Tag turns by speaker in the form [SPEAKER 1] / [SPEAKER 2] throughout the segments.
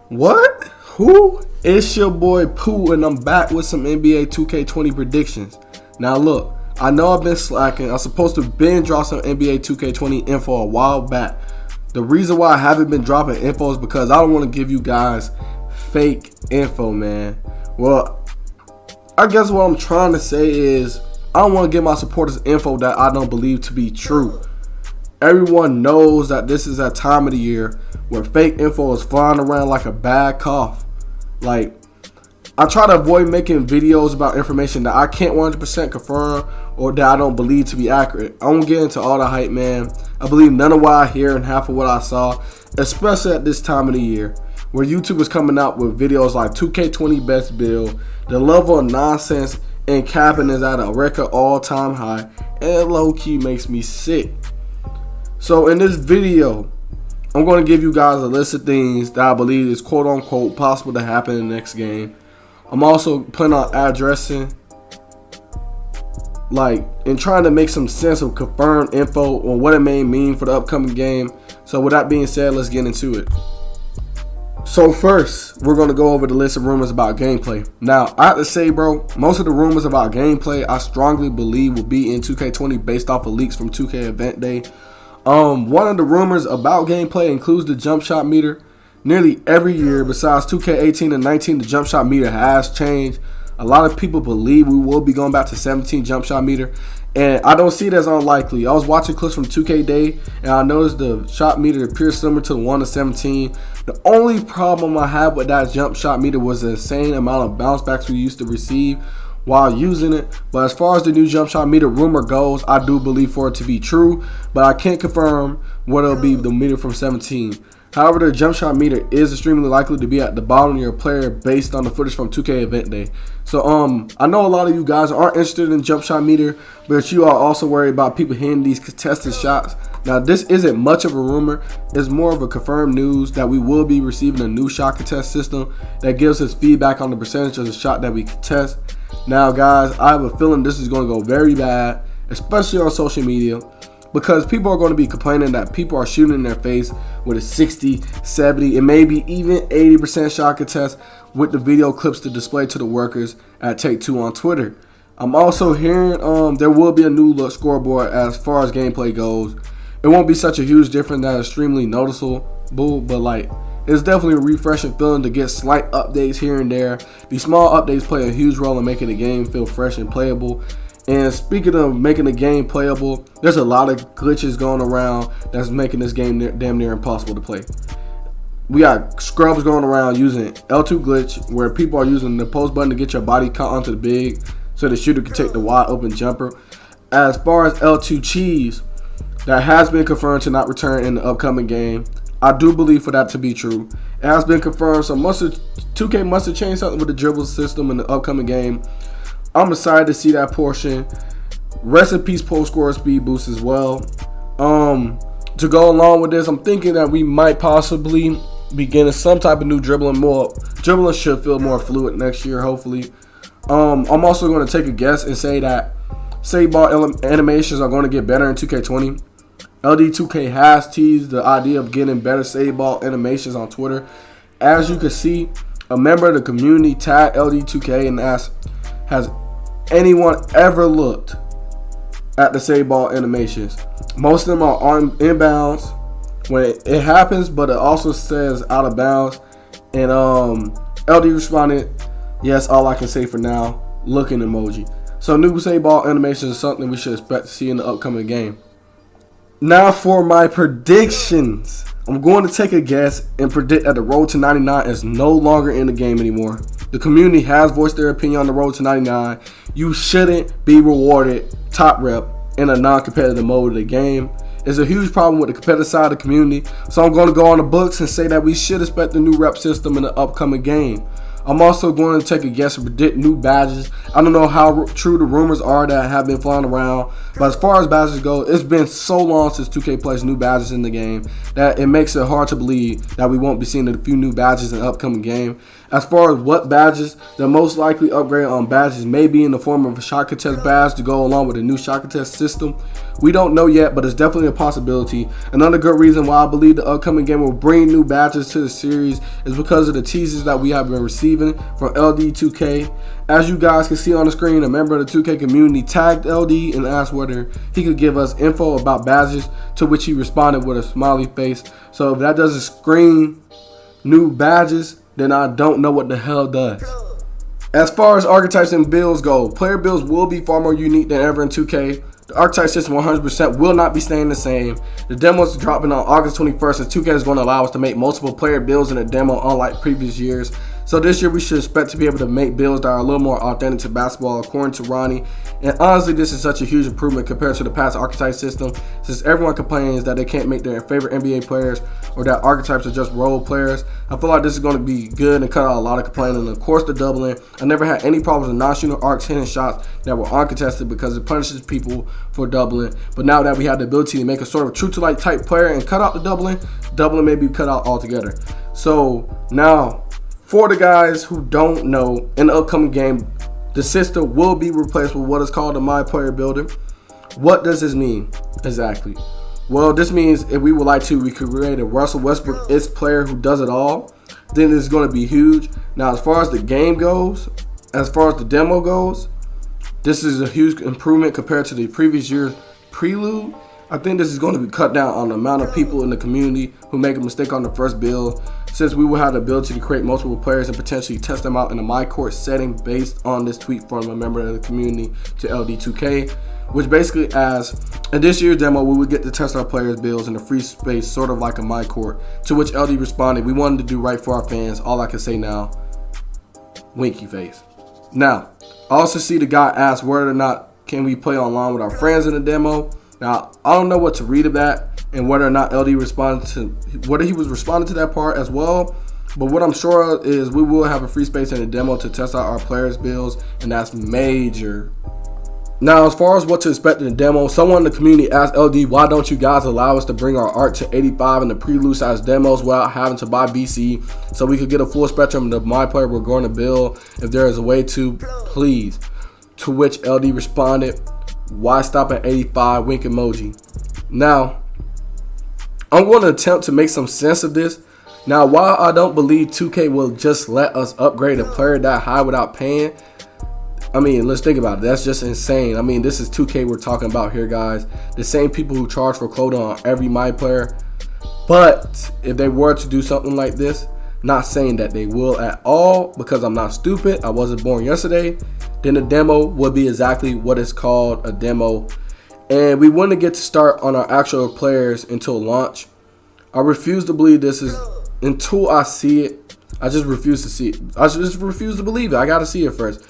[SPEAKER 1] What? Who? It's your boy Pooh, and I'm back with some NBA 2K20 predictions. Now look, I know I've been slacking. I'm supposed to drop some NBA 2K20 info a while back. The reason why I haven't been dropping info is because I don't want to give you guys fake info, man. Well, I guess what I'm trying to say is I don't want to give my supporters info that I don't believe to be true. Everyone knows that this is that time of the year where fake info is flying around like a bad cough. Like, I try to avoid making videos about information that I can't 100% confirm or that I don't believe to be accurate. I won't get into all the hype, man. I believe none of what I hear and half of what I saw, especially at this time of the year where YouTube is coming out with videos like 2K20 best build. The level of nonsense and capping is at a record all-time high, and it low-key makes me sick. So in this video, I'm going to give you guys a list of things that I believe is quote-unquote possible to happen in the next game. I'm also planning on addressing, and trying to make some sense of confirmed info on what it may mean for the upcoming game. So with that being said, let's get into it. So first, we're going to go over the list of rumors about gameplay. Now, I have to say, bro, most of the rumors about gameplay I strongly believe will be in 2K20 based off of leaks from 2K Event Day. One of the rumors about gameplay includes the jump shot meter. Nearly every year besides 2K18 and 19, the jump shot meter has changed. A lot of people believe we will be going back to 17 jump shot meter, and I don't see it as unlikely. I was watching clips from 2K Day, and I noticed the shot meter appears similar to the one of 17. The only problem I have with that jump shot meter was the insane amount of bounce backs we used to receive while using it. But as far as the new jump shot meter rumor goes, I do believe for it to be true, but I can't confirm what it'll be the meter from 17. However, the jump shot meter is extremely likely to be at the bottom of your player based on the footage from 2K Event Day. So I know a lot of you guys aren't interested in jump shot meter, but you are also worried about people hitting these contested shots. Now, this isn't much of a rumor. It's more of a confirmed news that we will be receiving a new shot contest system that gives us feedback on the percentage of the shot that we contest. Now, guys, I have a feeling this is going to go very bad, especially on social media, because people are going to be complaining that people are shooting in their face with a 60, 70, and maybe even 80% shot contest with the video clips to display to the workers at Take-Two on Twitter. I'm also hearing there will be a new look scoreboard as far as gameplay goes. It won't be such a huge difference that is extremely noticeable, but it's definitely a refreshing feeling to get slight updates here and there. These small updates play a huge role in making the game feel fresh and playable. And speaking of making the game playable, there's a lot of glitches going around that's making this game damn near impossible to play. We got scrubs going around using L2 glitch, where people are using the post button to get your body caught onto the big so the shooter can take the wide open jumper. As far as L2 cheese, that has been confirmed to not return in the upcoming game. I do believe for that to be true. It has been confirmed, so 2K must have changed something with the dribble system in the upcoming game. I'm excited to see that portion. Rest in peace post score speed boost as well. To go along with this, I'm thinking that we might possibly be getting some type of new dribbling. Dribbling should feel more fluid next year, hopefully. I'm also going to take a guess and say that save ball animations are going to get better in 2K20. LD2K has teased the idea of getting better save ball animations on Twitter. As you can see, a member of the community tagged LD2K and asked, has anyone ever looked at the save ball animations? Most of them are on inbounds when it happens, but it also says out of bounds. And LD responded, yes, all I can say for now, looking emoji. So new save ball animations is something we should expect to see in the upcoming game. Now for my predictions. I'm going to take a guess and predict that the road to 99 is no longer in the game anymore. The community has voiced their opinion on the road to 99. You shouldn't be rewarded top rep in a non-competitive mode of the game. It's a huge problem with the competitive side of the community. So I'm going to go on the books and say that we should expect the new rep system in the upcoming game. I'm also going to take a guess and predict new badges. I don't know how true the rumors are that have been flying around, but as far as badges go, it's been so long since 2K plays new badges in the game that it makes it hard to believe that we won't be seeing a few new badges in the upcoming game. As far as what badges, the most likely upgrade on badges may be in the form of a shot contest badge to go along with the new shot contest system. We don't know yet, but it's definitely a possibility. Another good reason why I believe the upcoming game will bring new badges to the series is because of the teasers that we have been receiving from LD2K. As you guys can see on the screen, a member of the 2K community tagged LD and asked whether he could give us info about badges, to which he responded with a smiley face. So if that doesn't scream new badges, then I don't know what the hell does. As far as archetypes and builds go, player builds will be far more unique than ever in 2K. The archetype system 100% will not be staying the same. The demo is dropping on August 21st, and 2K is going to allow us to make multiple player builds in the demo, unlike previous years. So this year we should expect to be able to make builds that are a little more authentic to basketball, according to Ronnie. And honestly, this is such a huge improvement compared to the past archetype system, since everyone complains that they can't make their favorite NBA players or that archetypes are just role players. I feel like this is going to be good and cut out a lot of complaining. Of course, the doubling. I never had any problems with non-shooting arcs hitting shots that were uncontested because it punishes people for doubling. But now that we have the ability to make a sort of true to life type player and cut out the doubling may be cut out altogether. So now, for the guys who don't know, in the upcoming game, the system will be replaced with what is called a myplayer builder. What does this mean exactly? Well, this means if we would like to, we could create a Russell Westbrook-ish player who does it all. Then it's going to be huge. Now, as far as the game goes, as far as the demo goes, this is a huge improvement compared to the previous year's prelude. I think this is going to be cut down on the amount of people in the community who make a mistake on the first build, since we will have the ability to create multiple players and potentially test them out in a my court setting based on this tweet from a member of the community to LD2K, which basically as in this year's demo we would get to test our players' builds in a free space, sort of like a my court, to which LD responded, "We wanted to do right for our fans, all I can say now, winky face." Now, I also see the guy ask whether or not can we play online with our friends in the demo. Now, I don't know what to read of that and whether or not LD responded to, whether he was responding to that part as well. But what I'm sure of is we will have a free space in the demo to test out our players' builds, and that's major. Now, as far as what to expect in the demo, someone in the community asked LD, why don't you guys allow us to bring our art to 85 in the prelude size demos without having to buy BC, so we could get a full spectrum of my player we're going to build if there is a way to, please. To which LD responded, why stop at 85, wink emoji. Now, I'm going to attempt to make some sense of this. Now, while I don't believe 2K will just let us upgrade a player that high without paying, I mean, let's think about it. That's just insane. I mean, this is 2K we're talking about here, guys. The same people who charge for clothing on every my player. But if they were to do something like this, not saying that they will at all, because I'm not stupid, I wasn't born yesterday, then the demo would be exactly what is called a demo, and we wouldn't get to start on our actual players until launch. I refuse to believe this is until I see it. I just refuse to see it. I just refuse to believe it. I gotta see it first.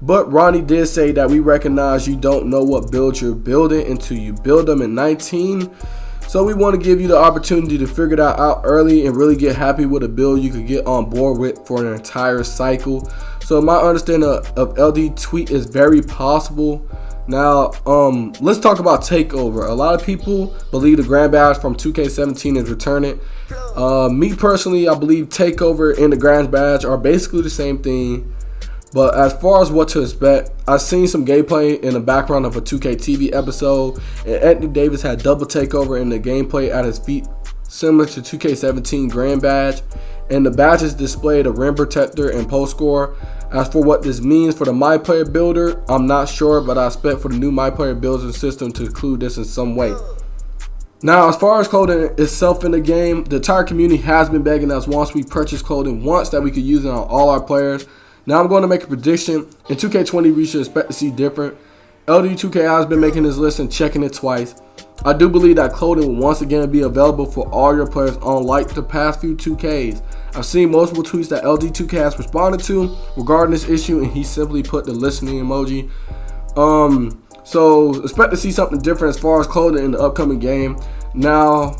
[SPEAKER 1] But Ronnie did say that we recognize you don't know what build you're building until you build them in 19. So we want to give you the opportunity to figure that out early and really get happy with a build you could get on board with for an entire cycle. So my understanding of LD tweet is very possible. Now, let's talk about Takeover. A lot of people believe the Grand Badge from 2K17 is returning. Me personally, I believe Takeover and the Grand Badge are basically the same thing. But as far as what to expect, I've seen some gameplay in the background of a 2K TV episode, and Anthony Davis had double Takeover in the gameplay at his feet, similar to 2K17 Grand Badge, and the badges displayed a rim protector and post score. As for what this means for the MyPlayer builder, I'm not sure, but I expect for the new MyPlayer builder system to include this in some way. Now, as far as clothing itself in the game, the entire community has been begging us once we purchase clothing once that we could use it on all our players. Now I'm going to make a prediction. In 2K20, we should expect to see different. LD2K has been making this list and checking it twice. I do believe that clothing will once again be available for all your players, unlike the past few 2Ks. I've seen multiple tweets that LD2K has responded to regarding this issue, and he simply put the listening emoji. So expect to see something different as far as clothing in the upcoming game. Now,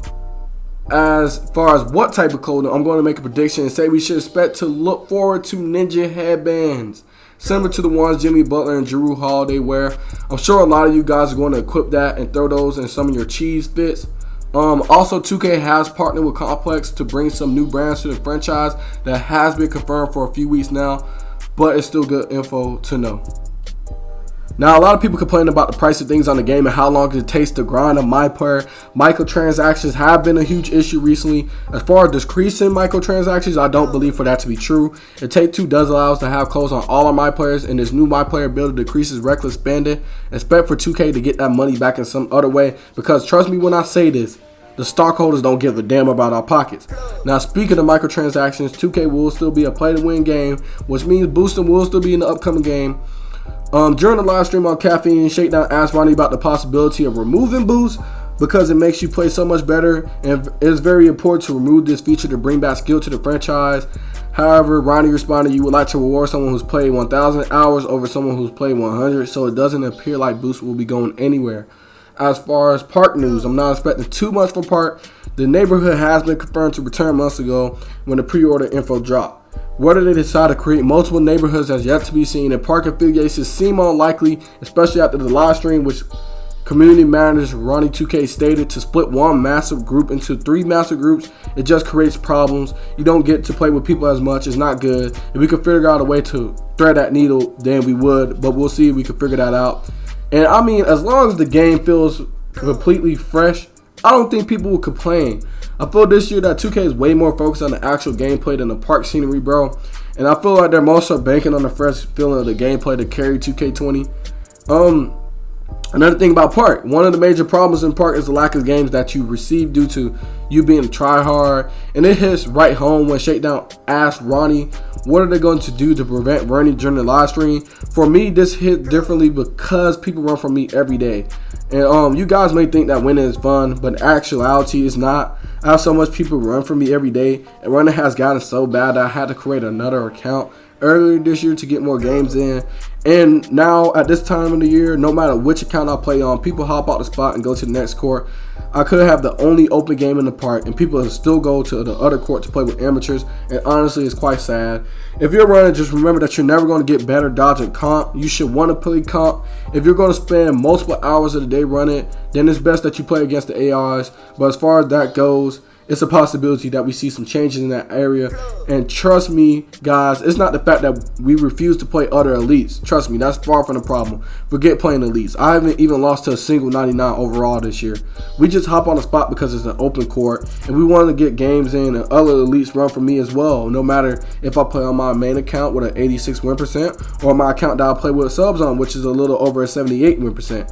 [SPEAKER 1] As far as what type of clothing, I'm going to make a prediction and say we should expect to look forward to ninja headbands, similar to the ones Jimmy Butler and Jrue Holiday wear. I'm sure a lot of you guys are going to equip that and throw those in some of your cheese fits. Also, 2K has partnered with Complex to bring some new brands to the franchise that has been confirmed for a few weeks now, but it's still good info to know. Now, a lot of people complain about the price of things on the game and how long it takes to grind a myplayer. Microtransactions have been a huge issue recently. As far as decreasing microtransactions, I don't believe for that to be true. It Take-Two does allow us to have codes on all our myplayers, and this new myplayer builder decreases reckless spending. Expect for 2K to get that money back in some other way, because trust me when I say this, the stockholders don't give a damn about our pockets. Now, speaking of microtransactions, 2K will still be a play-to-win game, which means boosting will still be in the upcoming game. During the live stream on Caffeine, Shakedown asked Ronnie about the possibility of removing boost because it makes you play so much better, and it's very important to remove this feature to bring back skill to the franchise. However, Ronnie responded, you would like to reward someone who's played 1,000 hours over someone who's played 100, so it doesn't appear like boost will be going anywhere. As far as Park news, I'm not expecting too much from Park. The neighborhood has been confirmed to return months ago when the pre-order info dropped. Whether they decide to create multiple neighborhoods has yet to be seen, and Park affiliations seem unlikely, especially after the live stream, which community manager Ronnie 2K stated to split one massive group into 3 massive groups. It just creates problems. You don't get to play with people as much. It's not good. If we could figure out a way to thread that needle, then we would, but we'll see if we can figure that out. And I mean, as long as the game feels completely fresh, I don't think people will complain. I feel this year that 2K is way more focused on the actual gameplay than the park scenery, bro. And I feel like they're more so banking on the fresh feeling of the gameplay to carry 2K20. Another thing about Park, one of the major problems in Park is the lack of games that you receive due to you being a tryhard. And it hits right home when Shakedown asked Ronnie, what are they going to do to prevent running during the live stream? For me, this hit differently because people run from me every day. And you guys may think that winning is fun, but in actuality, it's not. I have so much people run from me every day, and running has gotten so bad that I had to create another account earlier this year to get more games in. And now at this time of the year, no matter which account I play on, people hop out the spot and go to the next court. I could have the only open game in the park and people still go to the other court to play with amateurs, and honestly it's quite sad. If you're running, just remember that you're never going to get better dodging comp. You should want to play comp. If you're going to spend multiple hours of the day running, then it's best that you play against the ARs. But as far as that goes, it's a possibility that we see some changes in that area. And trust me, guys, it's not the fact that we refuse to play other elites. Trust me, that's far from the problem. Forget playing elites. I haven't even lost to a single 99 overall this year. We just hop on the spot because it's an open court, and we want to get games in, and other elites run for me as well, no matter if I play on my main account with an 86 win percent or my account that I play with subs on, which is a little over a 78 win percent.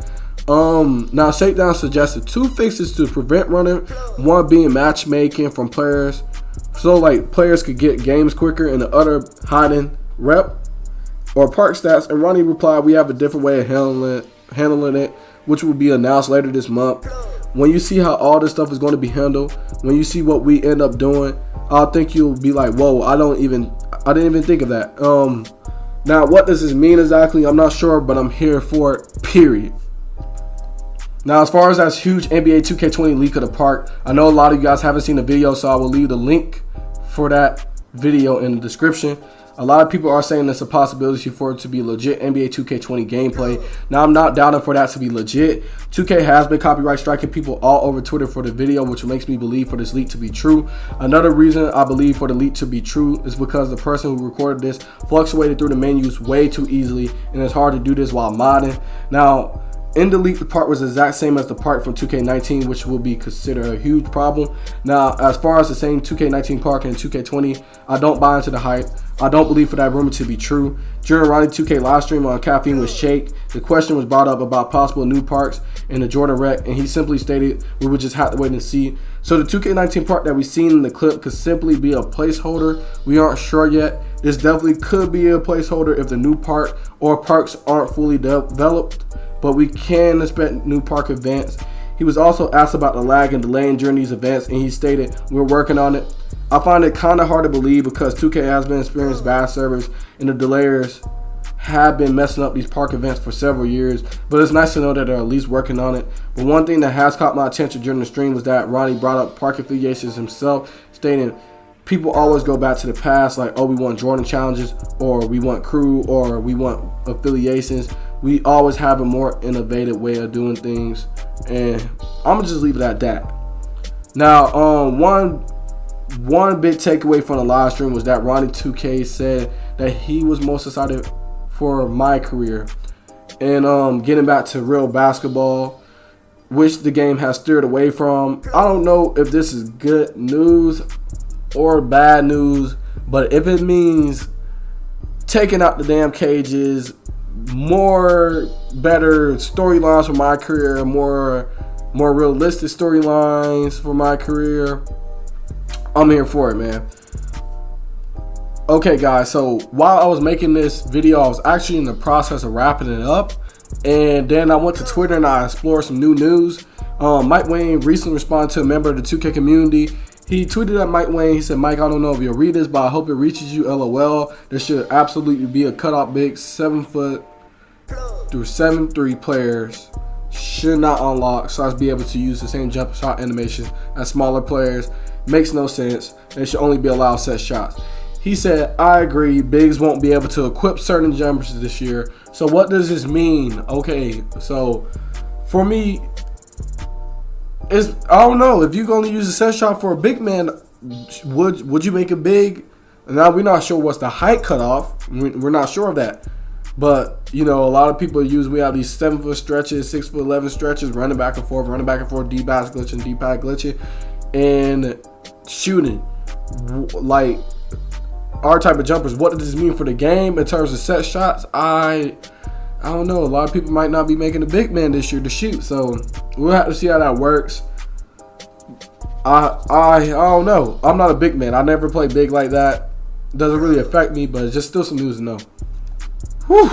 [SPEAKER 1] Now Shakedown suggested 2 fixes to prevent running, one being matchmaking from players, so like players could get games quicker, and the other hiding rep or park stats. And Ronnie replied, we have a different way of handling it, which will be announced later this month. When you see how all this stuff is going to be handled, when you see what we end up doing, I think you'll be like, whoa, I didn't even think of that. Now what does this mean exactly? I'm not sure, but I'm here for it, period. Now, as far as that huge NBA 2K20 leak of the park, I know a lot of you guys haven't seen the video, so I will leave the link for that video in the description. A lot of people are saying there's a possibility for it to be legit NBA 2K20 gameplay. Now, I'm not doubting for that to be legit. 2K has been copyright striking people all over Twitter for the video, which makes me believe for this leak to be true. Another reason I believe for the leak to be true is because the person who recorded this fluctuated through the menus way too easily, and it's hard to do this while modding. Now, in the leak, the part was the exact same as the part from 2K19, which will be considered a huge problem. Now, as far as the same 2K19 park and 2K20, I don't buy into the hype. I don't believe for that rumor to be true. During Ronnie 2K live stream on Caffeine with Shake, the question was brought up about possible new parks in the Jordan Rec, and he simply stated we would just have to wait and see. So the 2K19 park that we seen in the clip could simply be a placeholder. We aren't sure yet. This definitely could be a placeholder if the new park or parks aren't fully developed, but we can expect new park events. He was also asked about the lag and delaying during these events, and he stated, we're working on it. I find it kind of hard to believe because 2K has been experiencing bad servers, and the delayers have been messing up these park events for several years, but it's nice to know that they're at least working on it. But one thing that has caught my attention during the stream was that Ronnie brought up park affiliations himself, stating people always go back to the past, like, oh, we want Jordan challenges, or we want crew, or we want affiliations. We always have a more innovative way of doing things, and I'm gonna just leave it at that. Now, one big takeaway from the live stream was that Ronnie 2K said that he was most excited for my career and getting back to real basketball, which the game has steered away from. I don't know if this is good news or bad news, but if it means taking out the damn cages, better storylines for my career, more realistic storylines for my career, I'm here for it, man. Okay, guys, so while I was making this video, I was actually in the process of wrapping it up, and then I went to Twitter and I explored some new news. Mike Wayne recently responded to a member of the 2K community. He tweeted at Mike Wayne. He said, "Mike, I don't know if you'll read this, but I hope it reaches you. LOL. There should absolutely be a cutout big 7' through 7'3" players should not unlock so as be able to use the same jump shot animation as smaller players. Makes no sense. They should only be allowed set shots." He said, "I agree. Bigs won't be able to equip certain jumpers this year." So what does this mean? Okay, so for me, I don't know. If you're going to use a set shot for a big man, would you make it big? Now, we're not sure what's the height cutoff. We're not sure of that. But, you know, a lot of people we have these 7-foot stretches, 6'11" stretches, running back and forth, D-pass glitching, D-pad glitching, and shooting. Like, our type of jumpers, what does this mean for the game in terms of set shots? I don't know. A lot of people might not be making a big man this year to shoot, so we'll have to see how that works. I don't know. I'm not a big man. I never play big like that. Doesn't really affect me, but it's just still some news to know. Whew.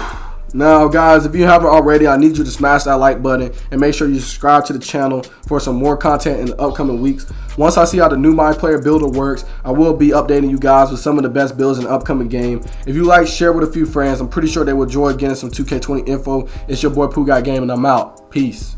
[SPEAKER 1] Now, guys, if you haven't already, I need you to smash that like button and make sure you subscribe to the channel for some more content in the upcoming weeks. Once I see how the new MyPlayer builder works, I will be updating you guys with some of the best builds in the upcoming game. If you like, share with a few friends. I'm pretty sure they will enjoy getting some 2K20 info. It's your boy Pooh Got Game, and I'm out. Peace.